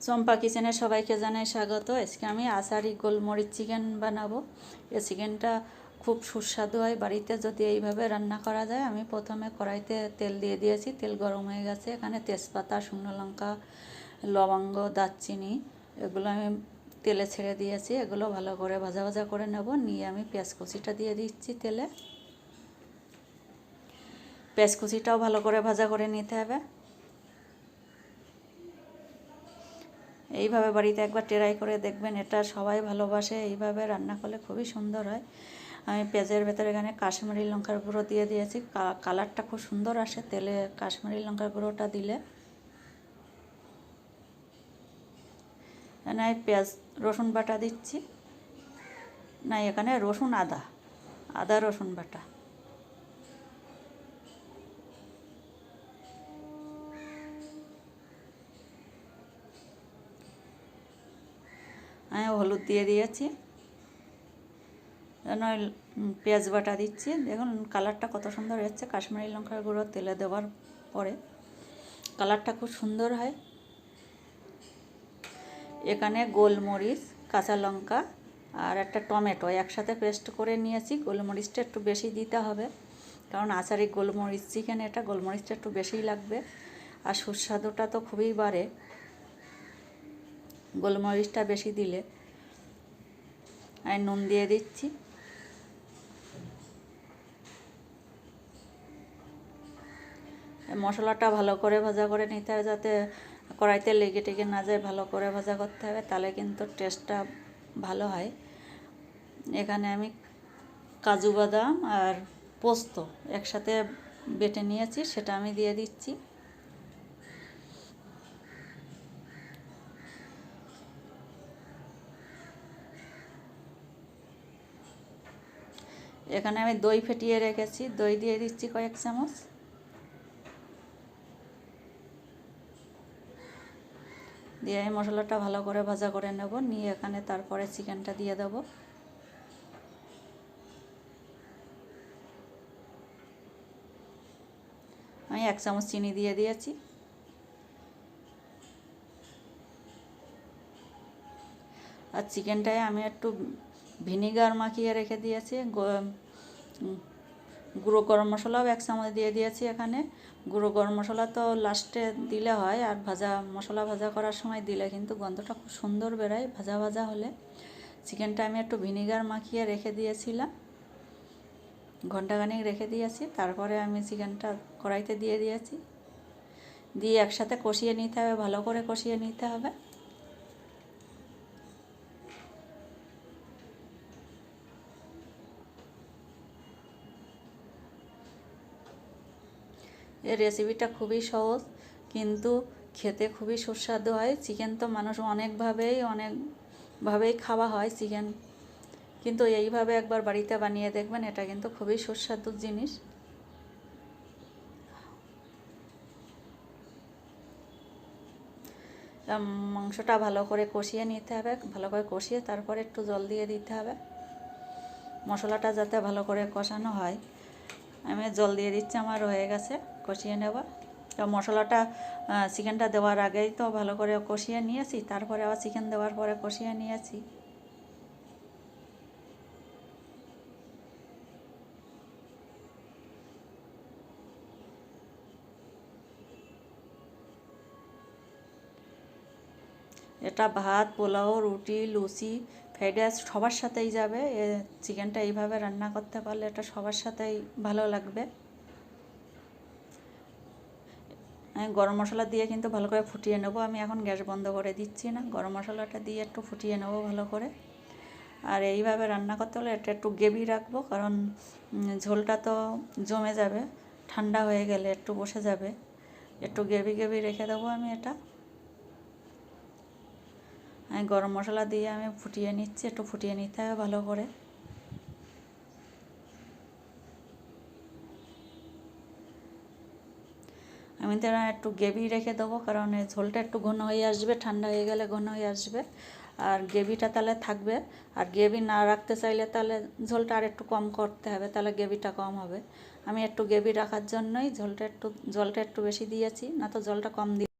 চম্পা কিচেনে সবাইকে জানাই স্বাগত। আজকে আমি আষাঢ়ি গোলমরিচ চিকেন বানাবো। এই চিকেনটা খুব সুস্বাদু হয় বাড়িতে যদি এইভাবে রান্না করা যায়। আমি প্রথমে কড়াইতে তেল দিয়ে দিয়েছি, তেল গরম হয়ে গেছে। এখানে তেজপাতা, শুকনো লঙ্কা, লবঙ্গ, দারচিনি এগুলো আমি তেলে ছেড়ে দিয়েছি। এগুলো ভালো করে ভাজা ভাজা করে নেব। নিয়ে আমি পেঁয়াজ কুচিটা দিয়ে দিচ্ছি তেলে। পেঁয়াজ কুচিটাও ভালো করে ভাজা করে নিতে হবে। এইভাবে বাড়িতে একবার ট্রাই করে দেখবেন, এটা সবাই ভালোবাসে। এইভাবে রান্না করলে খুবই সুন্দর হয়। আমি পেঁয়াজের ভেতরে এখানে কাশ্মীরি লঙ্কার গুঁড়ো দিয়ে দিয়েছি। কালারটা খুব সুন্দর আসে তেলে কাশ্মীরি লঙ্কার গুঁড়োটা দিলে। এখানে পেঁয়াজ রসুন বাটা দিচ্ছি, না এখানে রসুন আদা রসুন বাটা। আমি হলুদ দিয়ে দিয়েছি। পেঁয়াজ বাটা দিচ্ছি। দেখুন কালারটা কত সুন্দর হচ্ছে কাশ্মীরি লঙ্কার গুঁড়ো তেলে দেওয়ার পরে। কালারটা খুব সুন্দর হয়। এখানে গোলমরিচ, কাঁচা লঙ্কা আর একটা টমেটো একসাথে পেস্ট করে নিয়েছি। গোলমরিচটা একটু বেশি দিতে হবে, কারণ আচারি গোলমরিচ চিকেন, এটা গোলমরিচটা একটু বেশিই লাগবে। আর সুস্বাদুটা তো খুবই বাড়ে গোলমরিচটা বেশি দিলে। আমি নুন দিয়ে দিচ্ছি। মশলাটা ভালো করে ভাজা করে নিতে হবে, যাতে কড়াইতে লেগে টেগে না যায়। ভালো করে ভাজা করতে হবে, তাহলে কিন্তু টেস্টটা ভালো হয়। এখানে আমি কাজু বাদাম আর পোস্ত একসাথে বেটে নিয়েছি, সেটা আমি দিয়ে দিচ্ছি। এখানে আমি দই ফেটিয়ে রেখেছি, দই দিয়ে দিচ্ছি কয়েক চামচ। দিয়ে এই মশলাটা ভালো করে ভাজা করে নেব। নিয়ে এখানে তারপরে চিকেনটা দিয়ে দেব। আমি 1 চামচ চিনি দিয়ে দিয়েছি। আর চিকেনটায় আমি একটু ভিনিগার মাখিয়ে রেখে দিয়েছি। গুঁড়ো গরম মশলাও 1 চামচ দিয়ে দিয়েছি। এখানে গুঁড়ো গরম মশলা তো লাস্টে দিলে হয়, আর মশলা ভাজা করার সময় দিলে কিন্তু গন্ধটা খুব সুন্দর বেরোয় ভাজা ভাজা হলে। চিকেনটা আমি একটু ভিনিগার মাখিয়ে রেখে দিয়েছিলাম, ঘন্টাখানেক রেখে দিয়েছি। তারপরে আমি চিকেনটা কড়াইতে দিয়ে দিয়েছি। দিয়ে একসাথে কষিয়ে নিতে হবে, ভালো করে কষিয়ে নিতে হবে। এই রেসিপিটা খুবই সহজ, কিন্তু খেতে খুবই সুস্বাদু হয়। চিকেন তো মানুষ অনেকভাবেই খাওয়া হয় চিকেন, কিন্তু এইভাবে একবার বাড়িতে বানিয়ে দেখবেন, এটা কিন্তু খুবই সুস্বাদু জিনিস। মাংসটা ভালো করে কষিয়ে নিতে হবে, ভালো করে কষিয়ে তারপরে একটু জল দিয়ে দিতে হবে, মশলাটা যাতে ভালো করে কষানো হয়। আমি জল দিয়ে দিচ্ছি, আমার হয়ে গেছে কষিয়ে নেওয়া। তো মশলাটা চিকেনটা দেওয়ার আগেই তো ভালো করে কষিয়ে নিয়েছি, তারপরে আবার চিকেন দেওয়ার পরে কষিয়ে নিয়েছি। এটা ভাত, পোলাও, রুটি, লুচি, ফ্রাইড রাইস সবার সাথেই যাবে। চিকেনটা এইভাবে রান্না করতে পারলে এটা সবার সাথেই ভালো লাগবে। আমি গরম মশলা দিয়ে কিন্তু ভালো করে ফুটিয়ে নেব। আমি এখন গ্যাস বন্ধ করে দিচ্ছি না, গরম মশলাটা দিয়ে একটু ফুটিয়ে নেব ভালো করে। আর এইভাবে রান্না করতে হলে এটা একটু গ্রেভি রাখবো, কারণ ঝোলটা তো জমে যাবে, ঠান্ডা হয়ে গেলে একটু বসে যাবে। একটু গ্রেভি রেখে দেবো আমি এটা। আমি গরম মশলা দিয়ে আমি ফুটিয়ে নিচ্ছি, একটু ফুটিয়ে নিতে হবে ভালো করে। আমি তো একটু গ্রেভি রেখে দেবো, কারণ ঝোলটা একটু ঘন হয়ে আসবে, ঠান্ডা হয়ে গেলে ঘন হয়ে আসবে। আর গ্রেভিটা তাহলে থাকবে। আর গ্রেভি না রাখতে চাইলে তাহলে ঝোলটা আর একটু কম করতে হবে, তাহলে গ্রেভিটা কম হবে। আমি একটু গ্রেভি রাখার জন্যই জলটা একটু বেশি দিয়েছি, না তো জলটা কম